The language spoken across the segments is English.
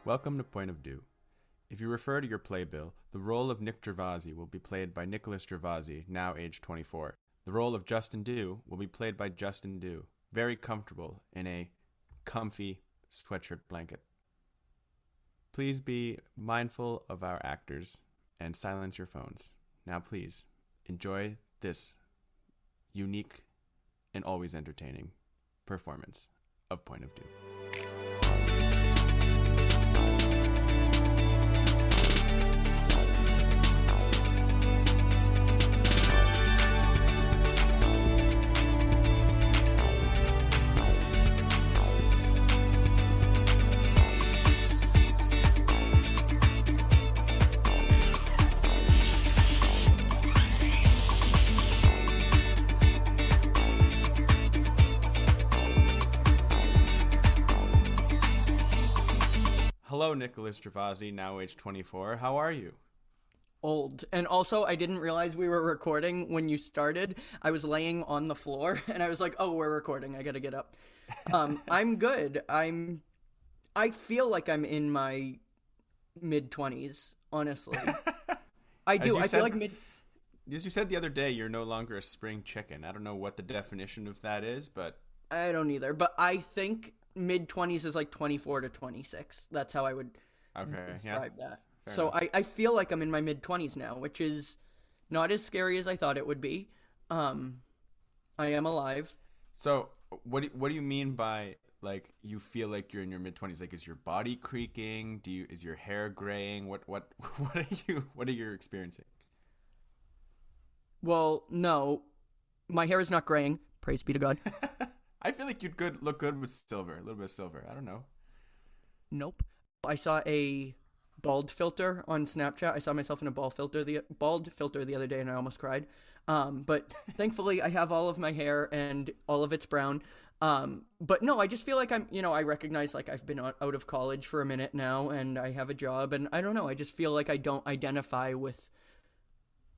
Welcome to Point of View. If you refer to your playbill, the role of Nick Gervasi will be played by Nicholas Gervasi, now age 24. The role of Justin Dew will be played by Justin Dew, very comfortable in a comfy sweatshirt blanket. Please be mindful of our actors and silence your phones. Now please, enjoy this unique and always entertaining performance of Point of View. Hello, Nicholas Gervasi, now age 24. How are you? Old. And also, I didn't realize we were recording when you started. I was laying on the floor, and I was like, oh, we're recording. I gotta get up. I'm good. I feel like I'm in my mid-20s, honestly. I do. I feel like As you said the other day, you're no longer a spring chicken. I don't know what the definition of that is, but... I don't either. But I think mid-20s is like 24 to 26. That's how I would describe that. Fair so enough. I feel like I'm in my mid-20s now, which is not as scary as I thought it would be. I am alive. So, what do you mean by, like, you feel like you're in your mid-20s? Like, is your body creaking? Is your hair graying? What are you experiencing? Well, no. My hair is not graying. Praise be to God. I feel like you'd look good with silver, a little bit of silver. I don't know. Nope. I saw a bald filter on Snapchat. I saw myself in a bald filter the other day, and I almost cried. But thankfully, I have all of my hair, and all of it's brown. But no, I just feel like I recognize, like, I've been out of college for a minute now, and I have a job, and I don't know. I just feel like I don't identify with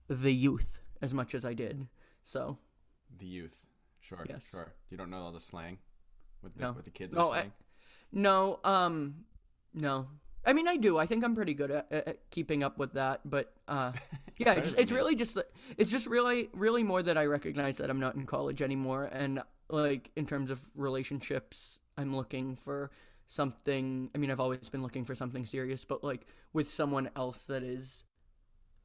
the youth as much as I did. So. The youth. Sure, Yes. sure. You don't know all the slang? What No. the kids are saying? No, no. I mean, I do. I think I'm pretty good at keeping up with that. But yeah, it's really more that I recognize that I'm not in college anymore, and like in terms of relationships, I'm looking for something. I mean, I've always been looking for something serious, but like with someone else that is.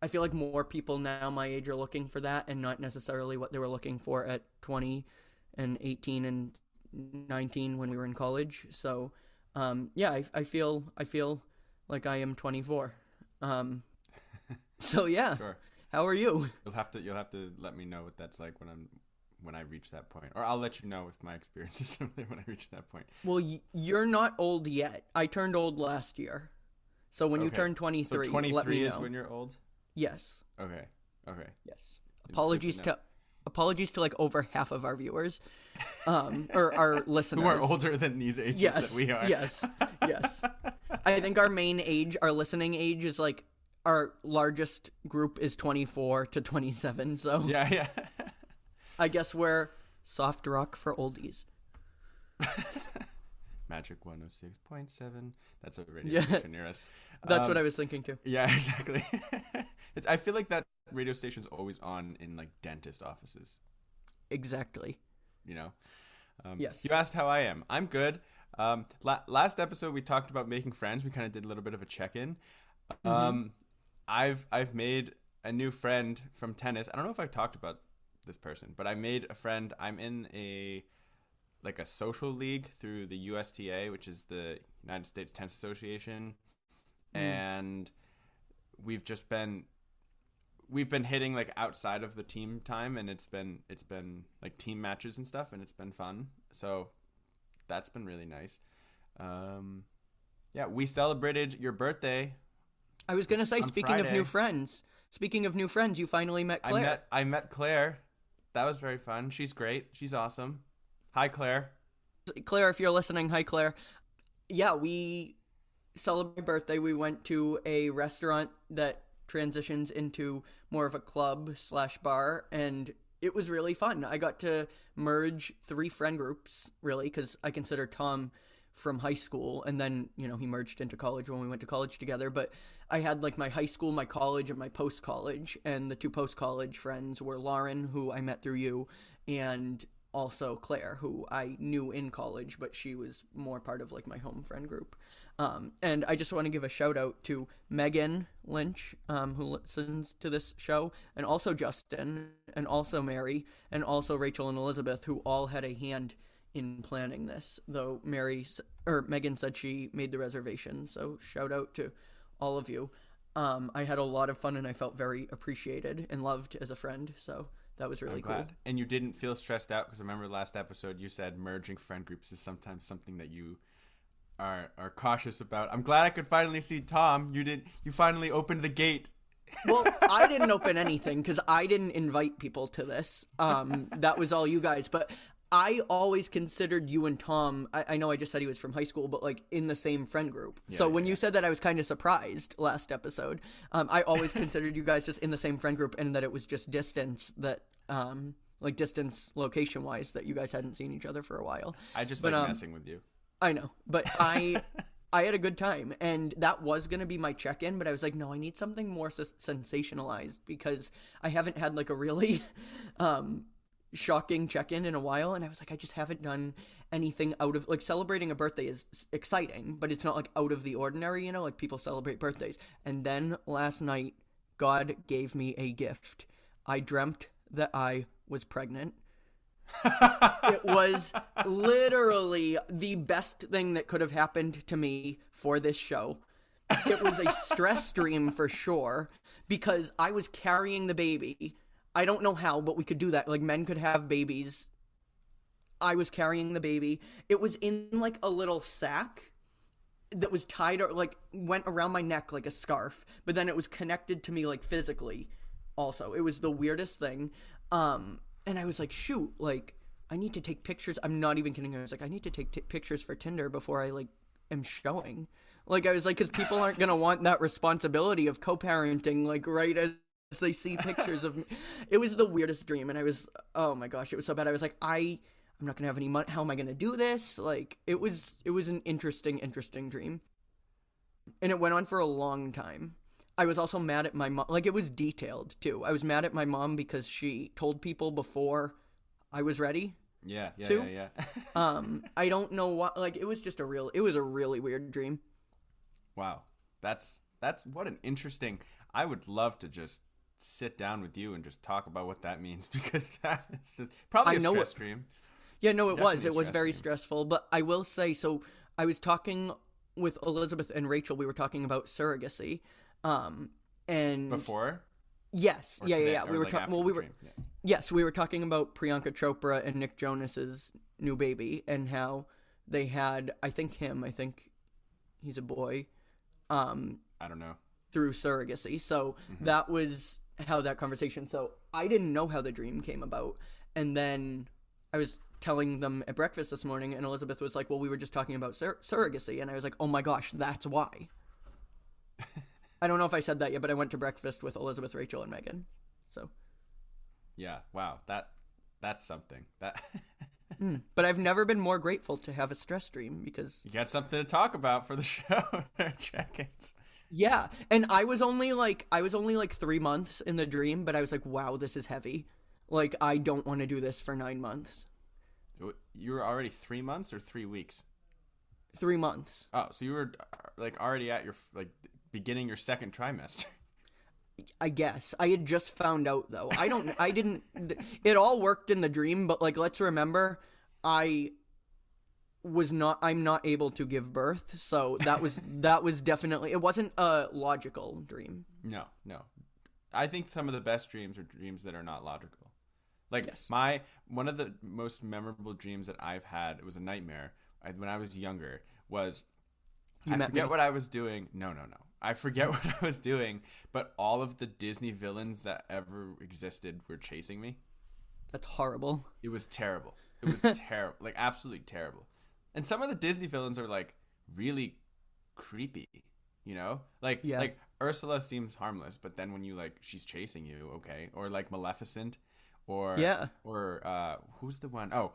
I feel like more people now my age are looking for that, and not necessarily what they were looking for at 20 and 18 and 19 when we were in college. So, yeah, I feel like I am 24. So yeah. Sure. How are you? You'll have to let me know what that's like when I reach that point, or I'll let you know if my experience is similar when I reach that point. Well, you're not old yet. I turned old last year. So when you turn 23, so 23 let me know. is when you're old? Yes. Okay. Yes. It's good to know. Apologies to like over half of our viewers, or our listeners who are older than these ages that we are. Yes. I think our main age, our listening age, is like our largest group is 24 to 27. So Yeah. I guess we're soft rock for oldies. Magic 106.7. That's a radio station near us. That's what I was thinking too. Yeah, exactly. I feel like that radio station's always on in like dentist offices. Exactly. You know. Yes. You asked how I am. I'm good. Last episode we talked about making friends. We kind of did a little bit of a check-in. I've made a new friend from tennis. I don't know if I've talked about this person, but I made a friend. I'm in a social league through the USTA, which is the United States Tennis Association, and we've been hitting like outside of the team time, and it's been like team matches and stuff, and it's been fun. So that's been really nice. Yeah, we celebrated your birthday. I was gonna say, speaking Friday. of new friends, you finally met Claire. I met Claire. That was very fun. She's great. She's awesome. Hi, Claire. Claire, if you're listening, hi Claire. Yeah, we celebrated my birthday. We went to a restaurant that transitions into more of a club/bar, and it was really fun. I got to merge 3 friend groups, really, because I consider Tom from high school, and then he merged into college when we went to college together. But I had like my high school, my college, and my post college, and the two post college friends were Lauren, who I met through you, and also Claire, who I knew in college, but she was more part of like my home friend group. And I just want to give a shout out to Megan Lynch, who listens to this show, and also Justin, and also Mary, and also Rachel and Elizabeth, who all had a hand in planning this. Though Megan said she made the reservation, so shout out to all of you. I had a lot of fun, and I felt very appreciated and loved as a friend. So that was really cool. And you didn't feel stressed out, because I remember last episode you said merging friend groups is sometimes something that you are cautious about. I'm glad I could finally see Tom. You finally opened the gate. Well, I didn't open anything because I didn't invite people to this. That was all you guys. But I always considered you and Tom, I know I just said he was from high school, but like in the same friend group. So when you said that, I was kind of surprised last episode. I always considered you guys just in the same friend group, and that it was just distance that, like distance location wise, that you guys hadn't seen each other for a while. I just like messing with you. I know, but I had a good time, and that was going to be my check-in, but I was like, no, I need something more sensationalized, because I haven't had like a really shocking check-in in a while, and I was like, I just haven't done anything out of, like, celebrating a birthday is exciting, but it's not like out of the ordinary, like people celebrate birthdays. And then last night, God gave me a gift. I dreamt that I was pregnant. It was literally the best thing that could have happened to me for this show. It was a stress dream for sure, because I was carrying the baby. I don't know how, but we could do that. Like, men could have babies. I was carrying the baby. It was in like a little sack that was tied, or like went around my neck like a scarf, but then it was connected to me like physically also. It was the weirdest thing. And I was like, shoot, like, I need to take pictures. I'm not even kidding. I was like, I need to take pictures for Tinder before I, like, am showing. Like, I was like, because people aren't going to want that responsibility of co-parenting, like, right as they see pictures of me. It was the weirdest dream, and I was, oh my gosh, it was so bad. I was like, I'm not going to have any money. How am I going to do this? Like, it was an interesting dream. And it went on for a long time. I was also mad at my mom. Like, it was detailed, too. I was mad at my mom because she told people before I was ready. Yeah. I don't know what, like, it was a really weird dream. Wow. That's what an interesting, I would love to just sit down with you and just talk about what that means, because that is just probably a stress dream. Yeah, no, it was very stressful. But I will say, so I was talking with Elizabeth and Rachel. We were talking about surrogacy. And before? Yes. Or yeah. today, Yeah. We were talking. Yes, we were talking about Priyanka Chopra and Nick Jonas's new baby, and how they had, I think he's a boy. I don't know. Through surrogacy. So that was how that conversation. So I didn't know how the dream came about, and then I was telling them at breakfast this morning, and Elizabeth was like, well, we were just talking about surrogacy, and I was like, oh my gosh, that's why. I don't know if I said that yet, but I went to breakfast with Elizabeth, Rachel, and Megan. So, yeah, wow, that's something. That. But I've never been more grateful to have a stress dream, because you got something to talk about for the show. Check-ins. Yeah, and I was only like 3 months in the dream, but I was like, wow, this is heavy. Like, I don't want to do this for 9 months. You were already 3 months or 3 weeks? 3 months. Oh, so you were like already at your beginning your second trimester. I guess. I had just found out, though. It all worked in the dream, but, like, let's remember, I'm not able to give birth, so that was definitely, it wasn't a logical dream. No. I think some of the best dreams are dreams that are not logical. Like, yes. One of the most memorable dreams that I've had, it was a nightmare, when I was younger, was, I forget what I was doing. No. I forget what I was doing, but all of the Disney villains that ever existed were chasing me. That's horrible. It was terrible. It was terrible. Like, absolutely terrible. And some of the Disney villains are, like, really creepy, you know? Like, yeah. Like, Ursula seems harmless, but then when you, like, she's chasing you, okay? Or, like, Maleficent, or... Yeah. Or, who's the one? Oh,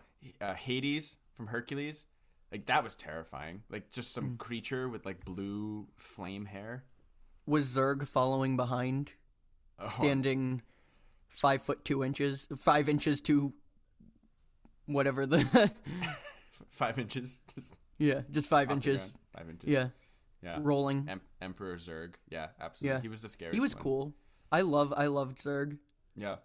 Hades from Hercules. Like, that was terrifying. Like, just some creature with, like, blue flame hair. Was Zerg following behind, Oh, standing 5'2", 5 inches to whatever the 5 inches. Just yeah, just 5 off the inches. ground. 5 inches. Yeah, Yeah. rolling. Emperor Zerg. Yeah, absolutely. Yeah, He was the scariest he was one. cool. I loved Zerg. Yeah.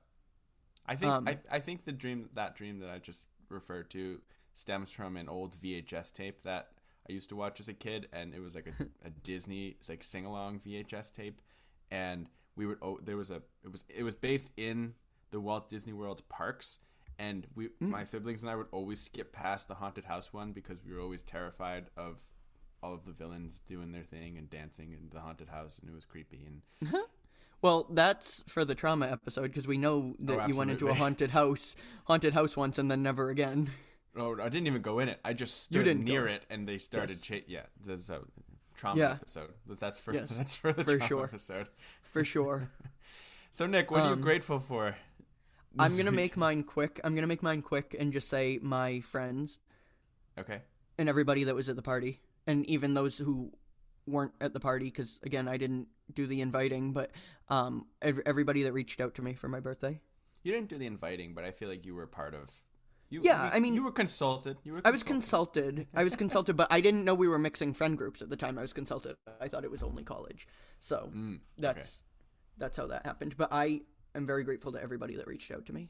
I think I think that dream that I just referred to stems from an old VHS tape that I used to watch as a kid, and it was like a Disney, it's like sing-along VHS tape, and we would it was based in the Walt Disney World parks, and my siblings and I would always skip past the haunted house one because we were always terrified of all of the villains doing their thing and dancing in the haunted house, and it was creepy. And Well, that's for the trauma episode because we know that you went into a haunted house once and then never again. Oh, I didn't even go in it. I just stood near it, and they started. Yes. Yeah, that's a trauma episode. That's for Yes. that's for the For trauma sure. episode. For sure. So, Nick, what are you grateful for? I'm gonna make mine quick. And just say my friends Okay. and everybody that was at the party, and even those who weren't at the party because again I didn't do the inviting, but everybody that reached out to me for my birthday. You didn't do the inviting, but I feel like you were part of. I mean, you were consulted. I was consulted, but I didn't know we were mixing friend groups at the time I was consulted. I thought it was only college, so that's how that happened. But I am very grateful to everybody that reached out to me.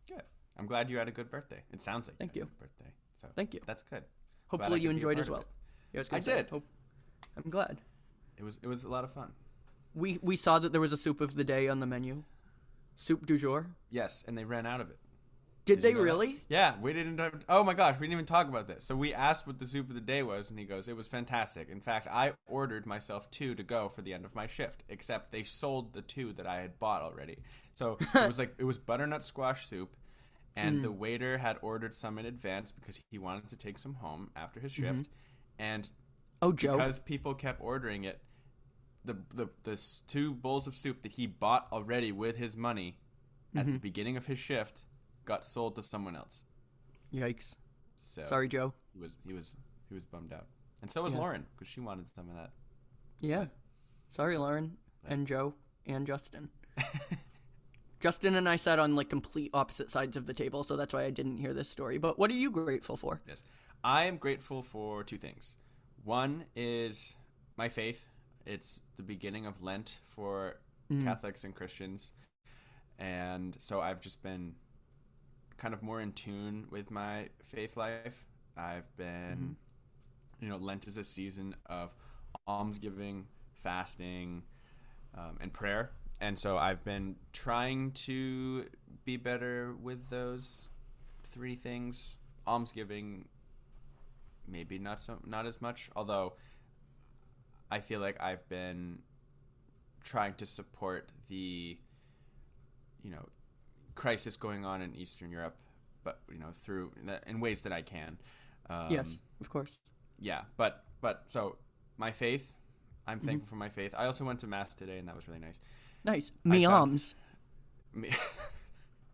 Good. I'm glad you had a good birthday. It sounds like Thank you you. had a good birthday. So Thank you. That's good. Hopefully you enjoyed as well. Yeah, I did. I'm glad. It was a lot of fun. We saw that there was a soup of the day on the menu. Soup du jour. Yes, and they ran out of it. Did they you know that? really? Yeah, we didn't. Oh my gosh, we didn't even talk about this. So we asked what the soup of the day was, and he goes, "It was fantastic. In fact, I ordered myself 2 to go for the end of my shift. Except they sold the 2 that I had bought already. So it was butternut squash soup, and the waiter had ordered some in advance because he wanted to take some home after his shift, and Joe. because people kept ordering it, the 2 bowls of soup that he bought already with his money at the beginning of his shift got sold to someone else. Yikes! So Sorry, Joe. He was bummed out, and so was Lauren because she wanted some of that. Yeah. Sorry, Lauren and Joe and Justin. Justin and I sat on like complete opposite sides of the table, so that's why I didn't hear this story. But what are you grateful for? Yes, I am grateful for 2 things. One is my faith. It's the beginning of Lent for Catholics and Christians, and so I've just been kind of more in tune with my faith life. I've been, Lent is a season of almsgiving, fasting, and prayer. And so I've been trying to be better with those 3 things. Almsgiving, maybe not as much, although I feel like I've been trying to support the, crisis going on in Eastern Europe, but in ways that I can. Yes, of course. Yeah, but so my faith, I'm thankful for my faith. I also went to mass today, and that was really nice. Nice. Me arms Me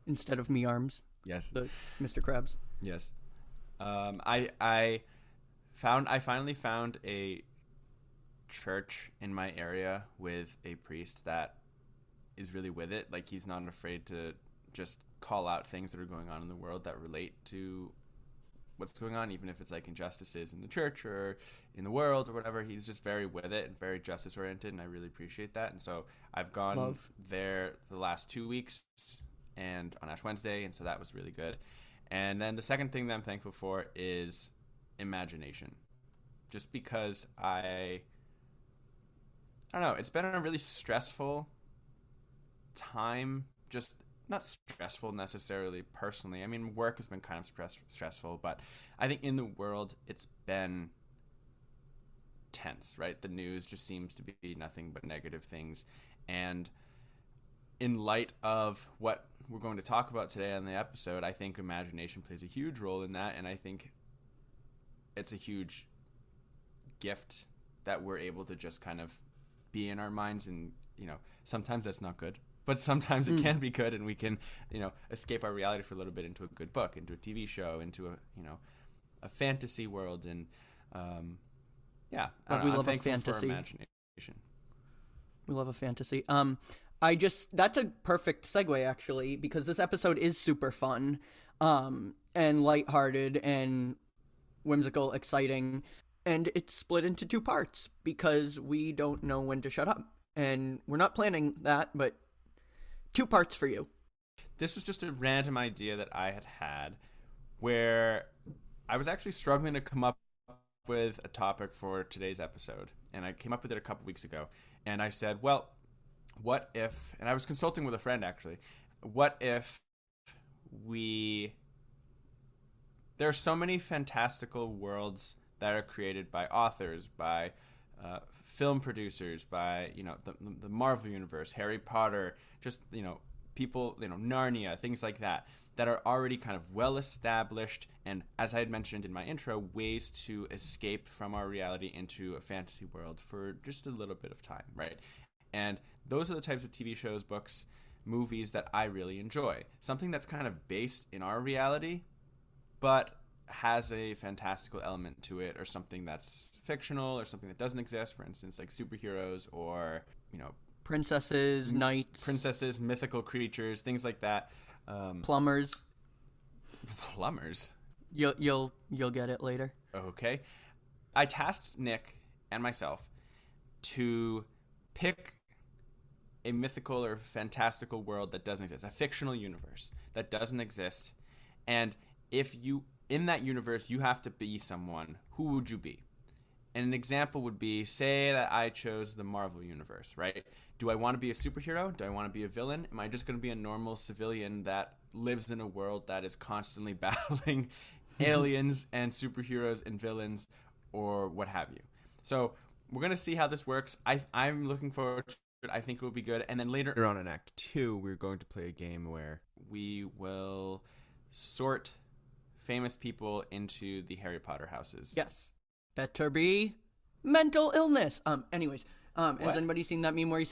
instead of me arms. Yes. The Mr. Krabs. Yes. I finally found a church in my area with a priest that is really with it. Like, he's not afraid to just call out things that are going on in the world that relate to what's going on, even if it's like injustices in the church or in the world or whatever. He's just very with it and very justice oriented, and I really appreciate that. And so I've gone there the last 2 weeks and on Ash Wednesday, and so that was really good. And then the second thing that I'm thankful for is imagination. Just because I don't know, it's been a really stressful time, just not stressful necessarily personally. I mean, work has been kind of stressful, but I think in the world it's been tense, right? The news just seems to be nothing but negative things. And in light of what we're going to talk about today on the episode, I think imagination plays a huge role in that, and I think it's a huge gift that we're able to just kind of be in our minds, and sometimes that's not good, but sometimes it can be good, and we can escape our reality for a little bit into a good book, into a TV show, into a a fantasy world, and yeah, I But don't we know, I'm love a thankful for fantasy. imagination. We love a fantasy. That's a perfect segue actually, because this episode is super fun, and lighthearted and whimsical, exciting, and it's split into two parts because we don't know when to shut up, and we're not planning that, but two parts for you. This was just a random idea that I had where I was actually struggling to come up with a topic for today's episode, and I came up with it a couple weeks ago, and I said, well, what if, and I was consulting with a friend actually, what if we, there are so many fantastical worlds that are created by authors, by film producers, by, the Marvel universe, Harry Potter, just, people, Narnia, things like that, that are already kind of well established, and as I had mentioned in my intro, ways to escape from our reality into a fantasy world for just a little bit of time, right? And those are the types of TV shows, books, movies that I really enjoy. Something that's kind of based in our reality, but has a fantastical element to it, or something that's fictional, or something that doesn't exist, for instance, like superheroes, or, Princesses, knights, princesses, mythical creatures, things like that. plumbers. Plumbers? You'll get it later. Okay. I tasked Nick and myself to pick a mythical or fantastical world that doesn't exist, a fictional universe that doesn't exist, and if you, in that universe, you have to be someone, who would you be? And an example would be, say that I chose the Marvel universe, right? Do I want to be a superhero? Do I want to be a villain? Am I just going to be a normal civilian that lives in a world that is constantly battling aliens and superheroes and villains, or what have you? So we're going to see how this works. I'm looking forward to it. I think it will be good. And then later on in Act 2, we're going to play a game where we will sort famous people into the Harry Potter houses. Yes. Better be mental illness. Anyways, has anybody seen that meme where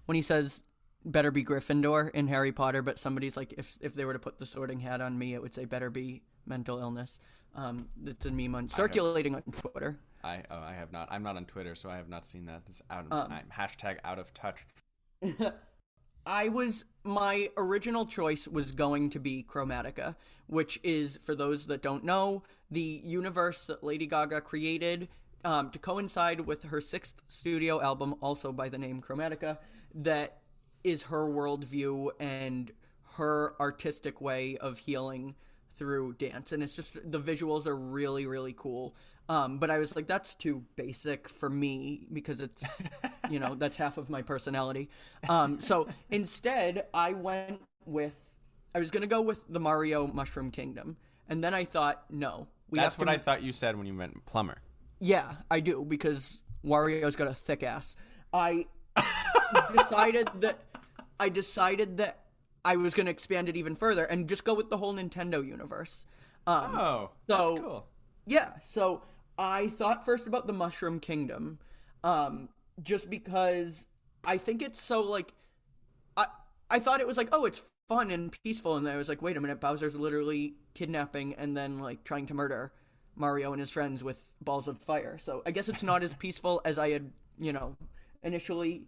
when he says better be Gryffindor in Harry Potter, but somebody's like, if they were to put the sorting hat on me, it would say better be mental illness. It's a meme circulating on Twitter. I have not. I'm not on Twitter, so I have not seen that. It's I'm hashtag out of touch. My original choice was going to be Chromatica, which is, for those that don't know, the universe that Lady Gaga created to coincide with her 6th studio album, also by the name Chromatica, that is her worldview and her artistic way of healing through dance. And it's just, the visuals are really, really cool. But I was like, that's too basic for me, because it's, that's half of my personality. So instead, I was going to go with the Mario Mushroom Kingdom. And then I thought, no. That's what I thought you said when you meant plumber. Yeah, I do, because Wario's got a thick ass. I decided that I was going to expand it even further and just go with the whole Nintendo universe. That's cool. Yeah, so I thought first about the Mushroom Kingdom, just because I think it's so, like, I thought it was like, oh, it's fun and peaceful, and then I was like, wait a minute, Bowser's literally kidnapping and then, like, trying to murder Mario and his friends with balls of fire. So I guess it's not as peaceful as I had, initially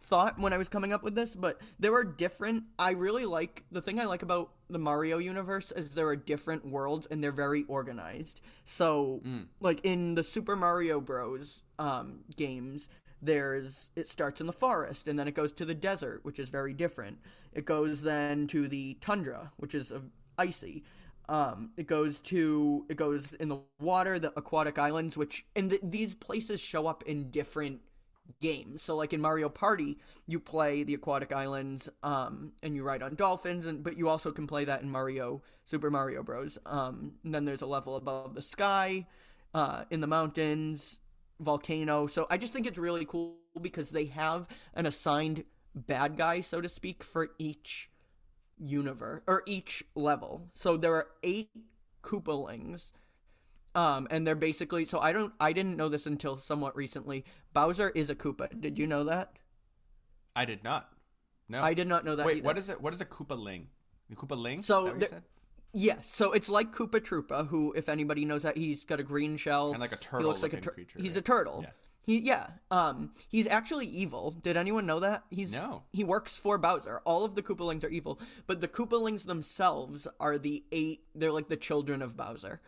thought when I was coming up with this, but there are different, the thing I like about the Mario universe is there are different worlds and they're very organized. So, like in the Super Mario Bros. Games, it starts in the forest, and then it goes to the desert, which is very different. It goes then to the tundra, which is icy. It goes in the water, the aquatic islands, these places show up in different games. So like in Mario Party, you play the aquatic islands, and you ride on dolphins, but you also can play that in Super Mario Bros. And then there's a level above the sky, in the mountains, volcano. So I just think it's really cool because they have an assigned bad guy, so to speak, for each universe or each level. So there are 8 Koopalings. And they're basically, so I didn't know this until somewhat recently. Bowser is a Koopa. Did you know that? I did not. No. I did not know that Wait, either. what is it? What is a Koopaling? The Koopaling? So is that what you said? Yes, so it's like Koopa Troopa, who, if anybody knows that, he's got a green shell. And like a He looks like turtle-looking creature. He's right? a turtle. Yeah. He's actually evil. Did anyone know that? No. He works for Bowser. All of the Koopalings are evil, but the Koopalings themselves are the 8. They're like the children of Bowser,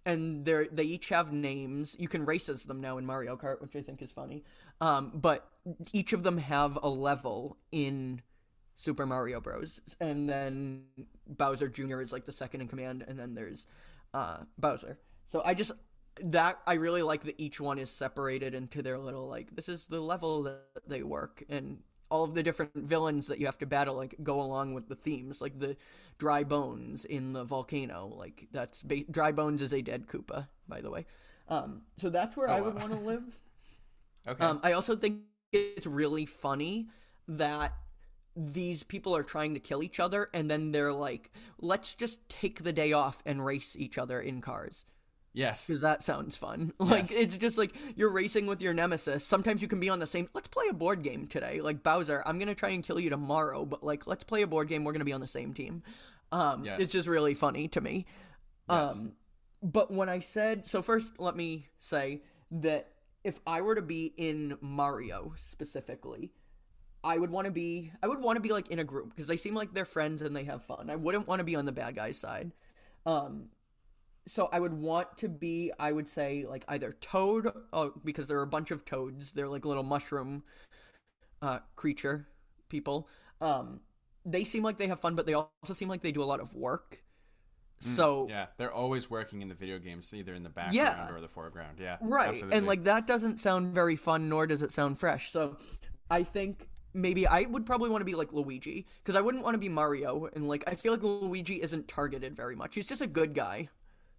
and they each have names. You can race as them now in Mario Kart, which I think is funny. But each of them have a level in Super Mario Bros. And then Bowser Jr. is like the second in command, and then there's Bowser. So I really like that each one is separated into their little, like, this is the level that they work, and all of the different villains that you have to battle like go along with the themes, like the dry bones in the volcano. Like dry bones is a dead Koopa, by the way. So that's where I would want to live. Okay. I also think it's really funny that these people are trying to kill each other, and then they're like, let's just take the day off and race each other in cars. Yes. Because that sounds fun. Like, it's just like you're racing with your nemesis. Sometimes you can be on the same, let's play a board game today. Like, Bowser, I'm going to try and kill you tomorrow, but like, let's play a board game. We're going to be on the same team. It's just really funny to me. Yes. But when I said, so first let me say that if I were to be in Mario specifically, I would want to be like in a group, because they seem like they're friends and they have fun. I wouldn't want to be on the bad guy's side. So I would want to be, I would say, like either Toad, because there are a bunch of toads. They're like little mushroom creature people. They seem like they have fun, but they also seem like they do a lot of work. So yeah, they're always working in the video games, either in the background or the foreground. Yeah, right. Absolutely. And like that doesn't sound very fun, nor does it sound fresh. So I think maybe I would probably want to be like Luigi, because I wouldn't want to be Mario, and like I feel like Luigi isn't targeted very much. He's just a good guy.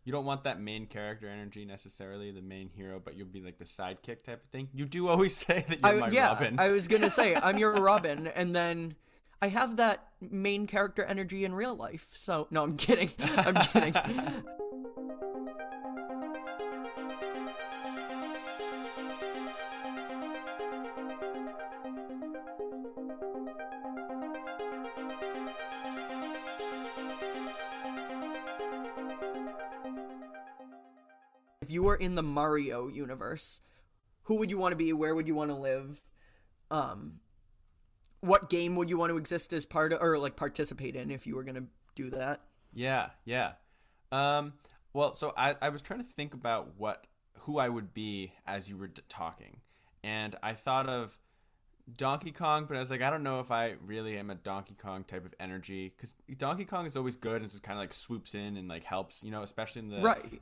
You don't want that main character energy necessarily, the main hero, but you'll be like the sidekick type of thing. You do always say that you're my Robin. I was gonna say I'm your Robin, and then I have that main character energy in real life. So no, I'm kidding. I'm kidding. If you were in the Mario universe, who would you want to be? Where would you want to live? What game would you want to exist as part of, or like participate in, if you were going to do that? Yeah. Well, so I was trying to think about who I would be as you were talking, and I thought of Donkey Kong, but I was like, I don't know if I really am a Donkey Kong type of energy, because Donkey Kong is always good and just kind of like swoops in and like helps, especially in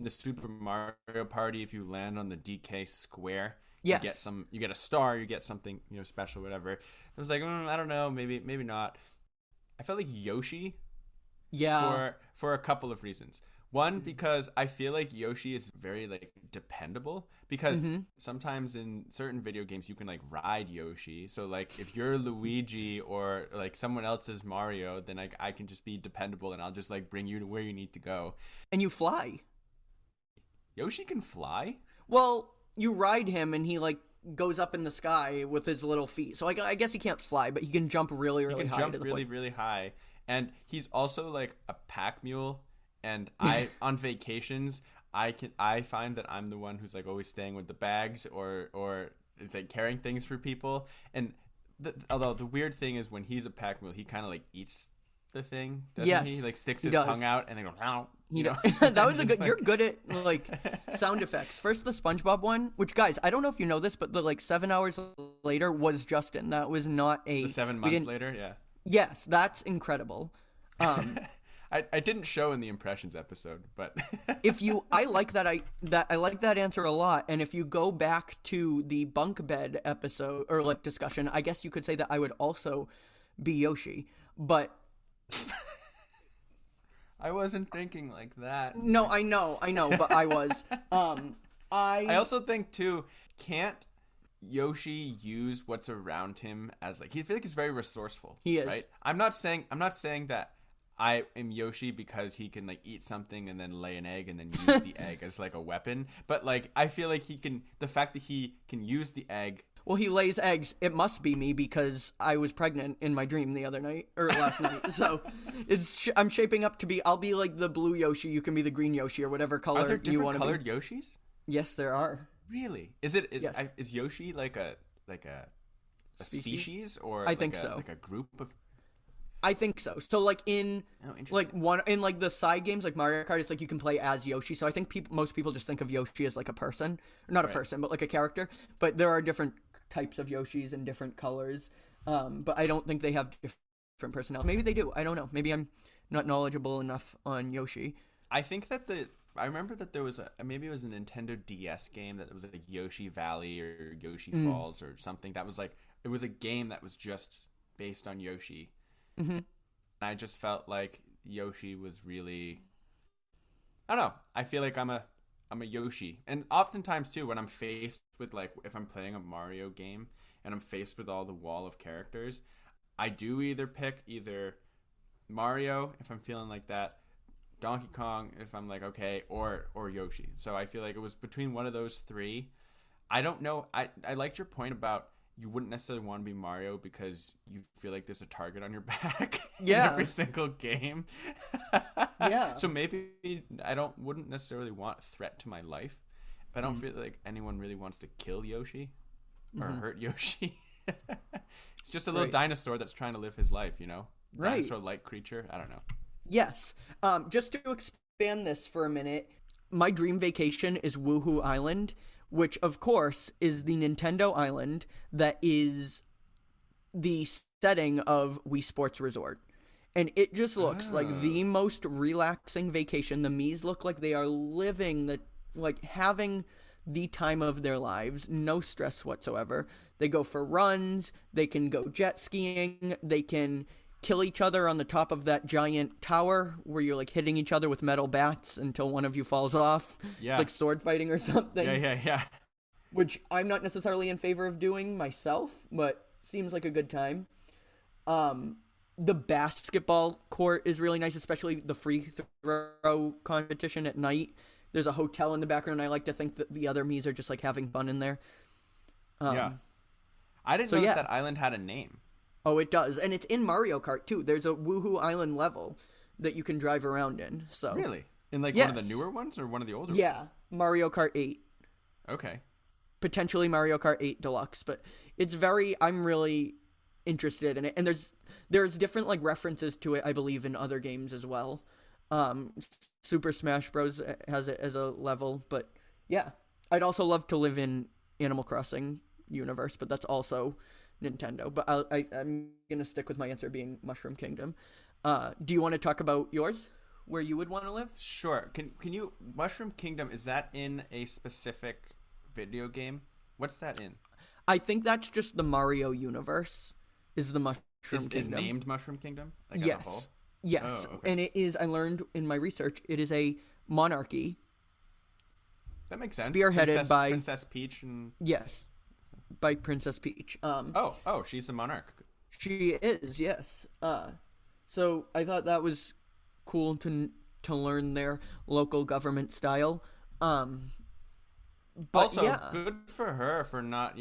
the Super Mario Party. If you land on the DK square, yes, you get a star, you get something special, whatever. I was like, I don't know, maybe not. I felt like Yoshi, for a couple of reasons. One, because I feel like Yoshi is very like dependable, because sometimes in certain video games you can like ride Yoshi. So like if you're Luigi or like someone else is Mario, then I can just be dependable and I'll just like bring you to where you need to go. And you fly. Yoshi can fly? Well, you ride him and he like goes up in the sky with his little feet. So I guess he can't fly, but he can jump really, really high. Really high. And he's also like a pack mule. And on vacations, I find that I'm the one who's like always staying with the bags or it's like carrying things for people. And although the weird thing is, when he's a pack mule, he kind of like eats the thing, doesn't he? Like sticks his tongue out and then goes, ow. That was a good. Like... You're good at like sound effects. First, the SpongeBob one, which, guys, I don't know if you know this, but the like 7 hours later was Justin. That was not the 7 months later. Yeah. Yes, that's incredible. I didn't show in the impressions episode, but I like that answer a lot. And if you go back to the bunk bed episode or like discussion, I guess you could say that I would also be Yoshi, but I wasn't thinking like that. No, I know, but I was. I also think too, can't Yoshi use what's around him as like, I feel like he's very resourceful. He is. Right? I'm not saying that I am Yoshi because he can like eat something and then lay an egg and then use the egg as like a weapon, but like I feel like the fact that he can use the egg well, he lays eggs. It must be me because I was pregnant in my dream the other night or last night. So I'm shaping up to be. I'll be like the blue Yoshi. You can be the green Yoshi or whatever color Are there you want different to be. colored Yoshis? Yes, there are. Really? Yes. Is Yoshi like a species or I think so. like a group of? I think so. So like in the side games like Mario Kart, it's like you can play as Yoshi. So I think most people just think of Yoshi as like a person, not a person, but like a character. But there are different types of Yoshis and different colors. But I don't think they have different personalities. Maybe they do. I don't know. Maybe I'm not knowledgeable enough on Yoshi. I think that I remember that there was maybe it was a Nintendo DS game that was like Yoshi Valley or Yoshi Falls or something. That was like it was a game that was just based on Yoshi. Mm-hmm. And I just felt like Yoshi was really, I don't know. I feel like I'm a Yoshi, and oftentimes too when I'm faced with like if I'm playing a Mario game and I'm faced with all the wall of characters, I do either pick either Mario if I'm feeling like that, Donkey Kong if I'm like okay, or Yoshi. So I feel like it was between one of those three. I don't know. I liked your point about you wouldn't necessarily want to be Mario because you feel like there's a target on your back in every single game. Yeah. So maybe wouldn't necessarily want a threat to my life. But I don't feel like anyone really wants to kill Yoshi or hurt Yoshi. It's just a little dinosaur that's trying to live his life, you know? Dinosaur-like creature. I don't know. Yes. Just to expand this for a minute, my dream vacation is Woohoo Island, which, of course, is the Nintendo island that is the setting of Wii Sports Resort. And it just looks like the most relaxing vacation. The Miis look like they are living having the time of their lives. No stress whatsoever. They go for runs. They can go jet skiing. They can kill each other on the top of that giant tower where you're like hitting each other with metal bats until one of you falls off. Yeah. It's like sword fighting or something. Yeah. Which I'm not necessarily in favor of doing myself, but seems like a good time. The basketball court is really nice, especially the free throw competition at night. There's a hotel in the background. I like to think that the other Miis are just like having fun in there. Yeah. I didn't know that island had a name. Oh, it does. And it's in Mario Kart, too. There's a Woohoo Island level that you can drive around in. So really? In like one of the newer ones or one of the older ones? Yeah, Mario Kart 8. Okay. Potentially Mario Kart 8 Deluxe. But I'm really interested in it. And there's different like references to it, I believe, in other games as well. Super Smash Bros. Has it as a level. But yeah, I'd also love to live in Animal Crossing universe, but that's also Nintendo. But I'm gonna stick with my answer being Mushroom Kingdom. Do you want to talk about yours, where you would want to live? Sure. Can you Mushroom Kingdom, is that in a specific video game? What's that in? I think that's just the Mario universe. Is the Mushroom Kingdom is named Mushroom Kingdom? Like yes. As a whole? Yes. Oh, okay. And it is. I learned in my research it is a monarchy. That makes sense. Spearheaded by Princess Peach and yes. By Princess Peach. She's the monarch. She is, yes. So I thought that was cool to learn their local government style. But also, good for her for not,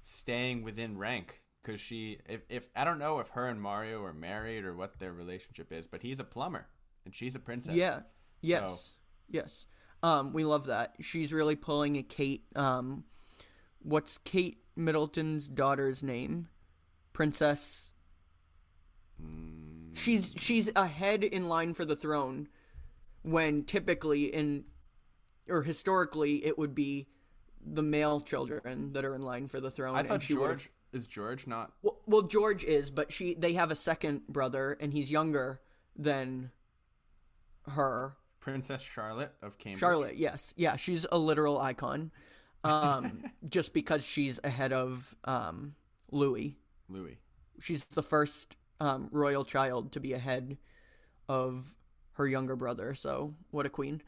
staying within rank. Because if I don't know if her and Mario are married or what their relationship is, but he's a plumber and she's a princess. Yeah. Yes. So. Yes. We love that. She's really pulling a Kate. What's Kate Middleton's daughter's name? Princess. She's ahead in line for the throne, when typically historically it would be the male children that are in line for the throne. I thought George is George not. Well, George is, but they have a second brother, and he's younger than her. Princess Charlotte of Cambridge. Charlotte, yes. Yeah, she's a literal icon. Just because she's ahead of Louis. She's the first royal child to be ahead of her younger brother, so what a queen.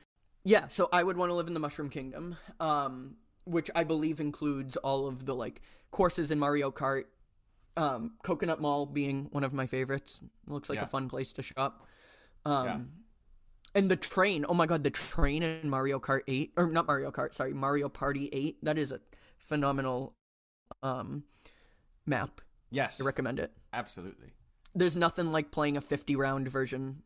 Yeah, so I would want to live in the Mushroom Kingdom, which I believe includes all of the like courses in Mario Kart. Coconut Mall being one of my favorites. Looks like a fun place to shop. And the train, oh my god, the train in Mario Kart 8, or not Mario Kart, sorry, Mario Party 8, that is a phenomenal map. Yes. I recommend it. Absolutely. There's nothing like playing a 50-round version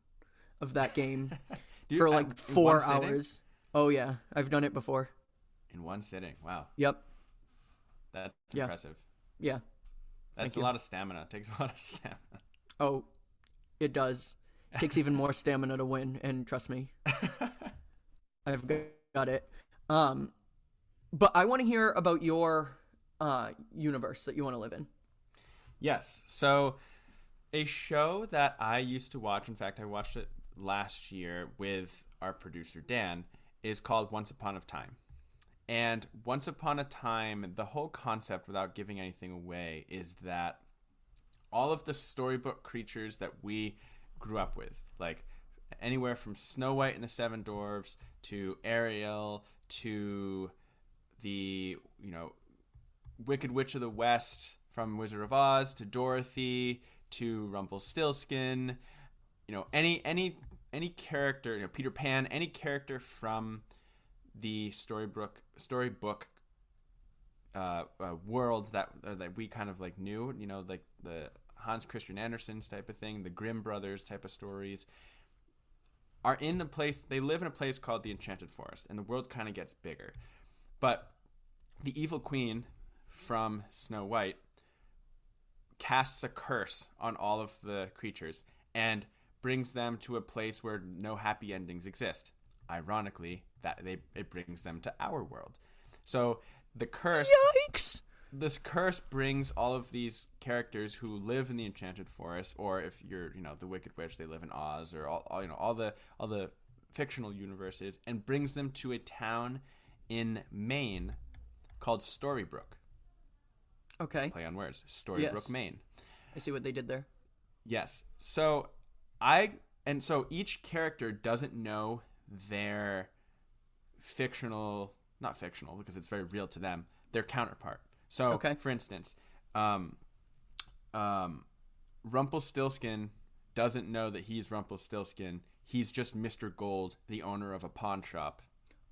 of that game Do you, for like in 4 one sitting? hours. Oh yeah, I've done it before. In one sitting. Wow. Yep. That's Yeah. impressive. Yeah. That's Thank a you. lot of stamina. It takes a lot of stamina. Oh, it does. It takes even more stamina to win, and trust me, I've got it. But I want to hear about your universe that you want to live in. Yes. So, a show that I used to watch, in fact, I watched it last year with our producer Dan, is called Once Upon a Time. And Once Upon a Time, the whole concept, without giving anything away, is that all of the storybook creatures that we grew up with, like anywhere from Snow White and the Seven Dwarfs to Ariel to the, Wicked Witch of the West from Wizard of Oz to Dorothy to Rumpelstiltskin, any character, Peter Pan, any character from the storybook worlds that we kind of like knew, like the Hans Christian Andersen's type of thing, the Grimm brothers type of stories, are in the place. They live in a place called the Enchanted Forest, and the world kind of gets bigger. But the evil queen from Snow White casts a curse on all of the creatures and brings them to a place where no happy endings exist. Ironically, it brings them to our world. So the curse, Yikes! This curse brings all of these characters who live in the Enchanted Forest, or if you're, the Wicked Witch, they live in Oz, or all the fictional universes, and brings them to a town in Maine called Storybrooke. Okay. Play on words. Storybrooke, Yes. Maine. I see what they did there. Yes. So each character doesn't know their not fictional because it's very real to them, their counterpart. So, Okay. For instance, Rumpelstiltskin doesn't know that he's Rumpelstiltskin. He's just Mr. Gold, the owner of a pawn shop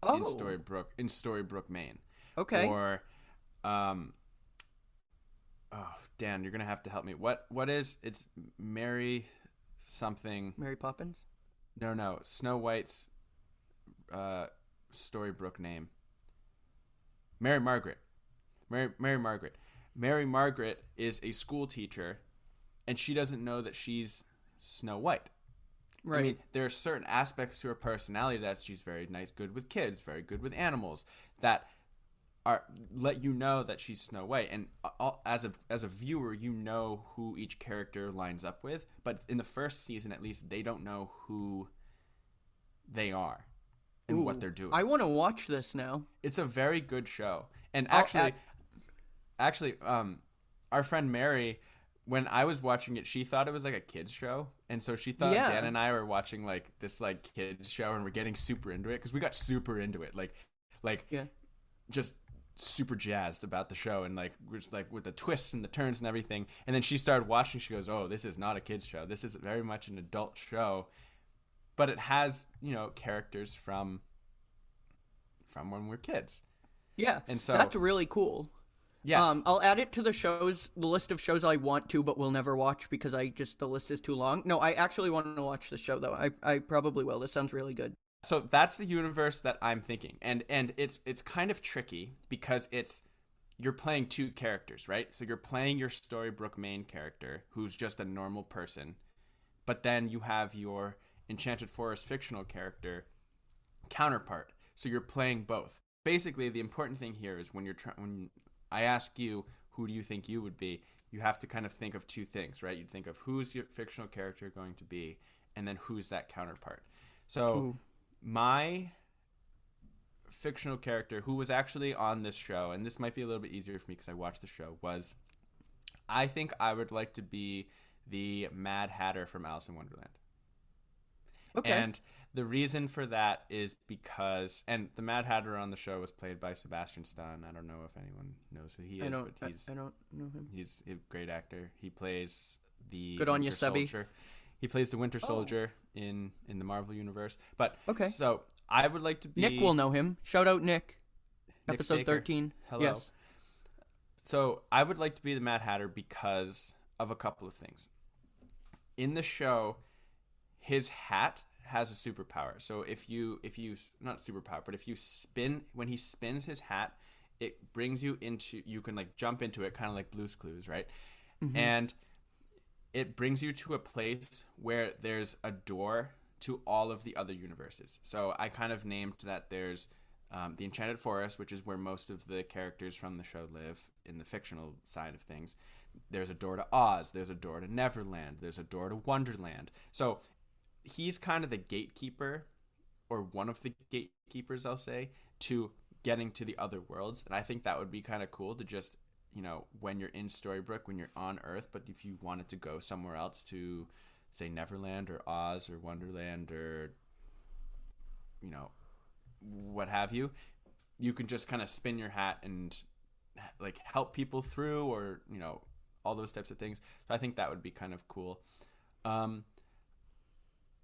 in Storybrooke, Maine. Okay. Or, Dan, you're gonna have to help me. What is it's Mary something? Mary Poppins? No. Snow White's Storybrooke name. Mary Margaret. Mary Margaret. Mary Margaret is a school teacher, and she doesn't know that she's Snow White. Right. I mean, there are certain aspects to her personality that she's very nice, good with kids, very good with animals, that let you know that she's Snow White. And as a viewer, you know who each character lines up with. But in the first season, at least, they don't know who they are and what they're doing. I want to watch this now. It's a very good show. And actually, our friend Mary, when I was watching it, she thought it was like a kids show, and so she thought Dan and I were watching like this like kids show, and we're getting super into it because we got super into it, just super jazzed about the show, and like we're just like with the twists and the turns and everything. And then she started watching. She goes, "Oh, this is not a kids show. This is very much an adult show, but it has characters from when we're kids." Yeah, and so that's really cool. Yes. I'll add it to the list of shows I want to, but will never watch because the list is too long. No, I actually want to watch the show though. I probably will. This sounds really good. So that's the universe that I'm thinking, and it's kind of tricky because you're playing two characters, right? So you're playing your Storybrooke main character, who's just a normal person, but then you have your Enchanted Forest fictional character counterpart. So you're playing both. Basically, the important thing here is when I ask you, who do you think you would be? You have to kind of think of two things, right? You'd think of who's your fictional character going to be, and then who's that counterpart. So my fictional character, who was actually on this show, and this might be a little bit easier for me because I watched the show, I think I would like to be the Mad Hatter from Alice in Wonderland. Okay. And the reason for that is because, and the Mad Hatter on the show was played by Sebastian Stan. I don't know if anyone knows who he is, I don't know him. He's a great actor. He plays the Good on you, Winter Sebi. Soldier. He plays the Winter Soldier in the Marvel universe. But okay, so I would like to be. Nick will know him. Shout out Nick. Episode Staker. 13. Hello. Yes. So I would like to be the Mad Hatter because of a couple of things. In the show, his hat has a superpower. So if you not superpower, but if you spin when he spins his hat, it brings you into you can like jump into it, kind of like Blue's Clues, right? Mm-hmm. And it brings you to a place where there's a door to all of the other universes. So I kind of named that there's the Enchanted Forest, which is where most of the characters from the show live in the fictional side of things. There's a door to Oz. There's a door to Neverland. There's a door to Wonderland. So he's kind of the gatekeeper, or one of the gatekeepers, I'll say, to getting to the other worlds. And I think that would be kind of cool to just, when you're in Storybrooke, when you're on Earth, but if you wanted to go somewhere else to, say, Neverland or Oz or Wonderland or, what have you, you can just kind of spin your hat and like help people through, or all those types of things. So I think that would be kind of cool.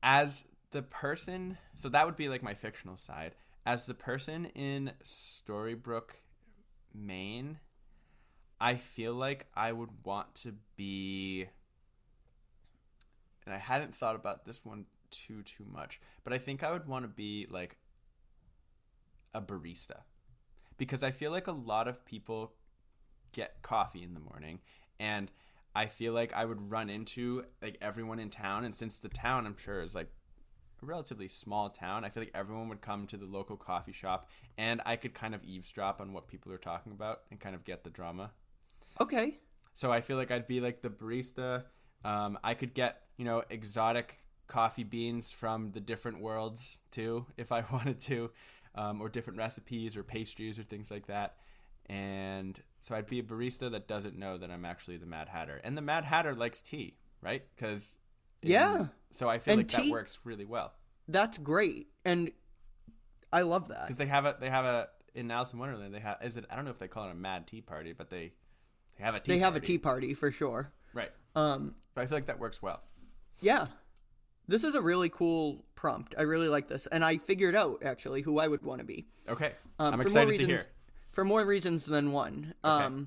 As the person, so that would be like my fictional side. As the person in Storybrooke, Maine, I feel like I would want to be, and I hadn't thought about this one too much, but I think I would want to be like a barista, because I feel like a lot of people get coffee in the morning, and I feel like I would run into like everyone in town, and since the town, I'm sure, is like a relatively small town, I feel like everyone would come to the local coffee shop, and I could kind of eavesdrop on what people are talking about and kind of get the drama. Okay. So I feel like I'd be like the barista. I could get, exotic coffee beans from the different worlds too, if I wanted to, or different recipes or pastries or things like that. And so I'd be a barista that doesn't know that I'm actually the Mad Hatter. And the Mad Hatter likes tea, right? Because so I feel like that works really well. That's great, and I love that because they have a in Alice in Wonderland. They have I don't know if they call it a Mad Tea Party, but they have a tea. They have a tea party for sure. Right. But I feel like that works well. Yeah. This is a really cool prompt. I really like this. And I figured out, actually, who I would want to be. Okay. I'm excited to hear. For more reasons than one. Okay.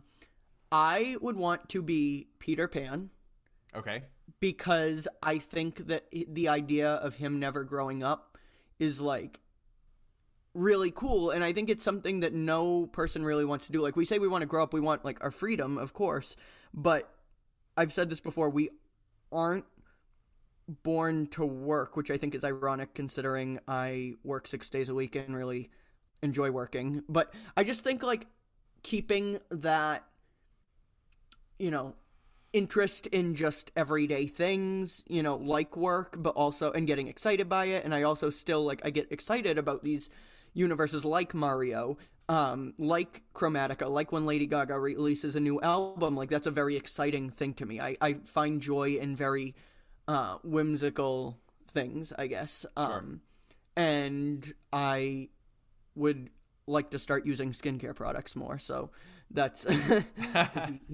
I would want to be Peter Pan. Okay. Because I think that the idea of him never growing up is, like, really cool. And I think it's something that no person really wants to do. Like, we say we want to grow up. We want, like, our freedom, of course. But I've said this before. We aren't born to work, which I think is ironic considering I work 6 days a week and really enjoy working. But I just think like keeping that, interest in just everyday things, like work, but also, and getting excited by it. And I also still I get excited about these universes like Mario, like Chromatica, like when Lady Gaga releases a new album. Like that's a very exciting thing to me. I find joy in very whimsical things, I guess. Sure. And I would like to start using skincare products more, so that's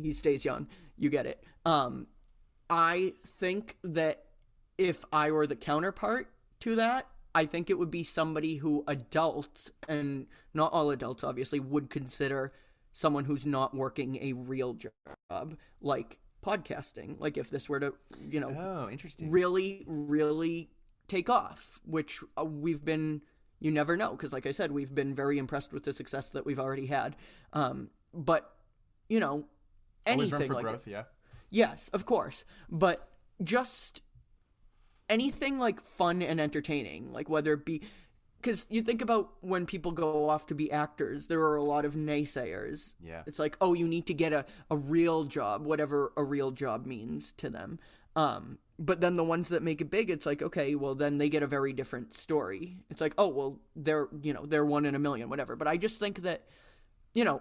he stays young. You get it. I think that if I were the counterpart to that, I think it would be somebody who adults, and not all adults obviously, would consider someone who's not working a real job, like podcasting. Like if this were to, interesting, really, really take off, which we've been, you never know, because like I said, we've been very impressed with the success that we've already had. But, anything always room for like growth, it. yeah. Yes, of course. But just anything like fun and entertaining, like whether it be, because you think about when people go off to be actors, there are a lot of naysayers. Yeah. It's like, oh, you need to get a real job, whatever a real job means to them. But then the ones that make it big, it's like, okay, well, then they get a very different story. It's like, oh, well, they're one in a million, whatever. But I just think that,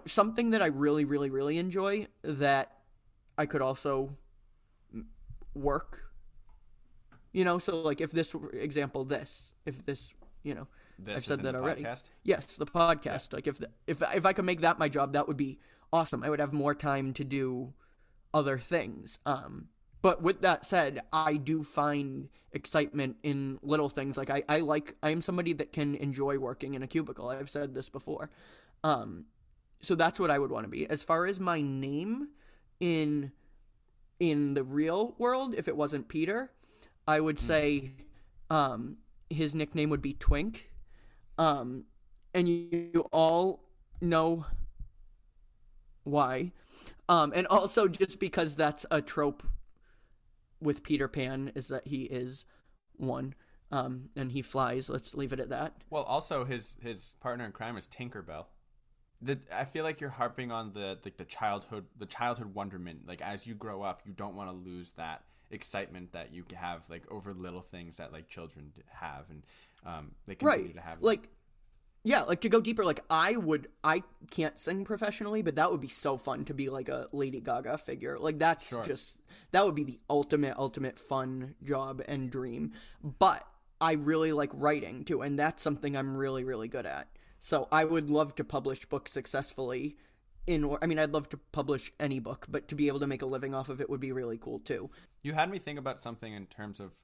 something that I really, really, really enjoy that I could also work, so like if this, I've said that already. Podcast? Yes, the podcast. Yeah. Like if I could make that my job, that would be awesome. I would have more time to do other things. But with that said, I do find excitement in little things. Like I am somebody that can enjoy working in a cubicle. I've said this before. So that's what I would want to be. As far as my name in the real world, if it wasn't Peter, I would say his nickname would be Twink. And you all know why. And also just because that's a trope with Peter Pan, is that he is one. And he flies. Let's leave it at that. Well, also his partner in crime is Tinkerbell. I feel like you're harping on the childhood wonderment. Like, as you grow up, you don't want to lose that excitement that you have, like, over little things that, like, children have, and they continue to have. Like, yeah, like, to go deeper, like, I can't sing professionally, but that would be so fun to be like a Lady Gaga figure. Like, that's that would be the ultimate fun job and dream. But I really like writing too, and that's something I'm really, really good at. So I would love to publish books successfully. I'd love to publish any book, but to be able to make a living off of it would be really cool too. You had me think about something in terms of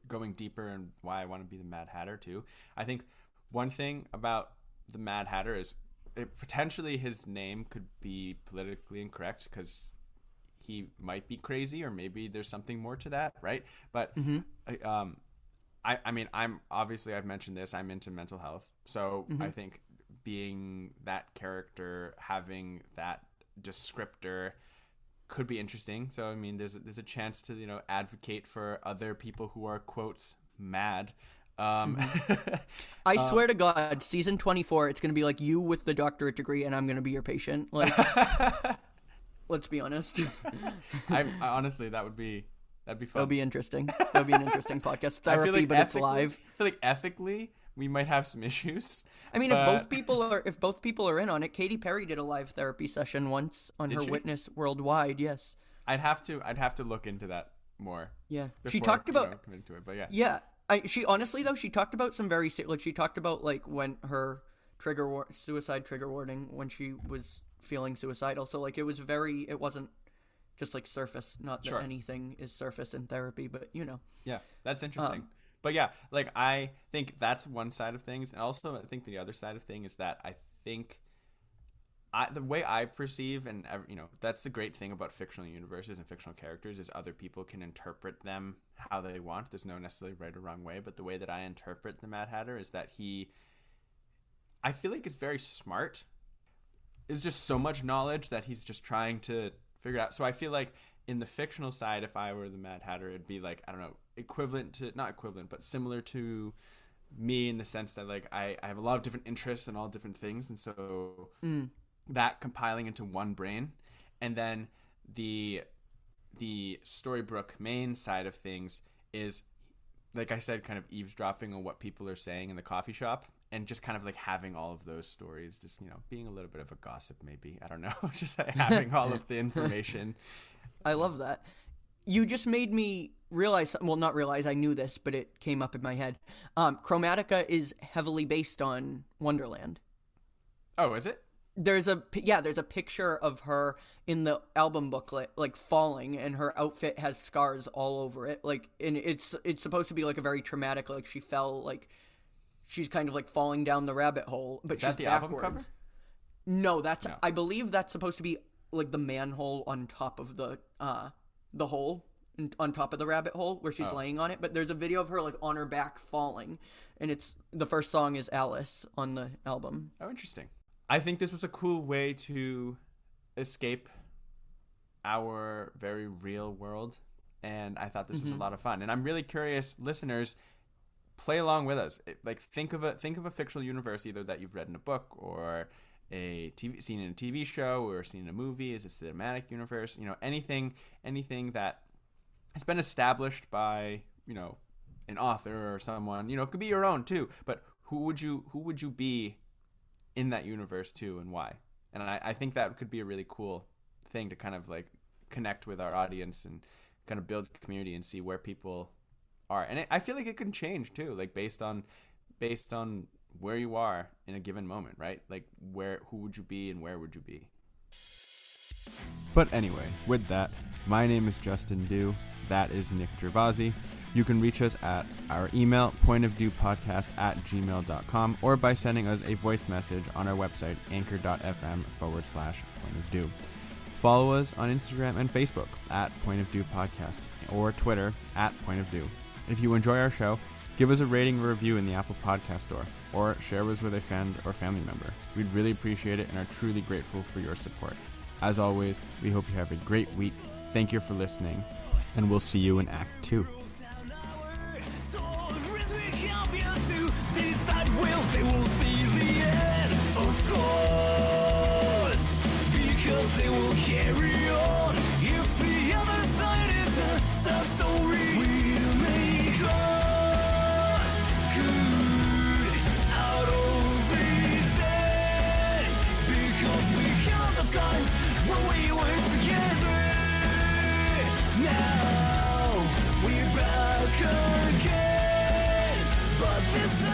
going deeper and why I want to be the Mad Hatter too. I think one thing about the Mad Hatter is potentially his name could be politically incorrect because he might be crazy, or maybe there's something more to that, right? But I mean, I've mentioned this, I'm into mental health. So I think being that character, having that descriptor could be interesting. So, I mean, there's a chance to, advocate for other people who are, quotes, mad. I swear to God, season 24, it's going to be like you with the doctorate degree and I'm going to be your patient. Like, let's be honest. I honestly, that'd be fun. That'll be interesting. That'll be an interesting podcast. Therapy, but it's live. I feel like ethically, we might have some issues. I mean, if both people are in on it, Katy Perry did a live therapy session once on her Witness Worldwide. Yes. I'd have to look into that more. Yeah. Before, she talked about committing to it, but yeah. Yeah. She honestly though, she talked about some very she talked about like when her suicide trigger warning when she was feeling suicidal. So like it wasn't just like surface, not that anything is surface in therapy, but Yeah, that's interesting. But yeah, like I think that's one side of things, and also I think the other side of thing is that I think the way I perceive, and that's the great thing about fictional universes and fictional characters, is other people can interpret them how they want. There's no necessarily right or wrong way, but the way that I interpret the Mad Hatter is that I feel like is very smart. Is just so much knowledge that he's just trying to figure it out. So I feel like in the fictional side, if I were the Mad Hatter, it'd be like, I don't know, not equivalent, but similar to me in the sense that like I have a lot of different interests in all different things, and so that compiling into one brain, and then the Storybrooke main side of things is, like I said, kind of eavesdropping on what people are saying in the coffee shop, and just kind of like having all of those stories, just being a little bit of a gossip, maybe, I don't know, just like having all of the information. I love that. You just made me realize, well, not realize, I knew this, but it came up in my head. Chromatica is heavily based on Wonderland. Oh, is it? There's a picture of her in the album booklet, like falling, and her outfit has scars all over it. Like, and it's supposed to be like a very traumatic, like she fell, like she's kind of like falling down the rabbit hole, but she's the backwards. album cover? No, I believe that's supposed to be like the manhole on top of the hole, on top of the rabbit hole where she's laying on it. But there's a video of her like on her back falling, and the first song is Alice on the album. Oh, interesting. I think this was a cool way to escape our very real world, and I thought this was a lot of fun. And I'm really curious, listeners, play along with us. Like think of a fictional universe either that you've read in a book or seen in a TV show or seen in a movie. Is a cinematic universe? Anything that has been established by an author or someone. It could be your own too. But who would you be in that universe too, and why? And I think that could be a really cool thing to kind of like connect with our audience and kind of build community and see where people are. And I feel like it can change too, like based on where you are in a given moment, right? Like who would you be and where would you be? But anyway, with that, my name is Justin Dew. That is Nick Gervasi. You can reach us at our email, pointofviewpodcast@gmail.com, or by sending us a voice message on our website, anchor.fm/pointofview. Follow us on Instagram and Facebook at Point of View Podcast, or Twitter at Point of View. If you enjoy our show, give us a rating or review in the Apple Podcast Store, or share us with a friend or family member. We'd really appreciate it and are truly grateful for your support. As always, we hope you have a great week. Thank you for listening, and we'll see you in Act 2. They will carry on if the other side is a sad story. We'll make good out of it then, because we count the times when we were together. Now we're back again, but this time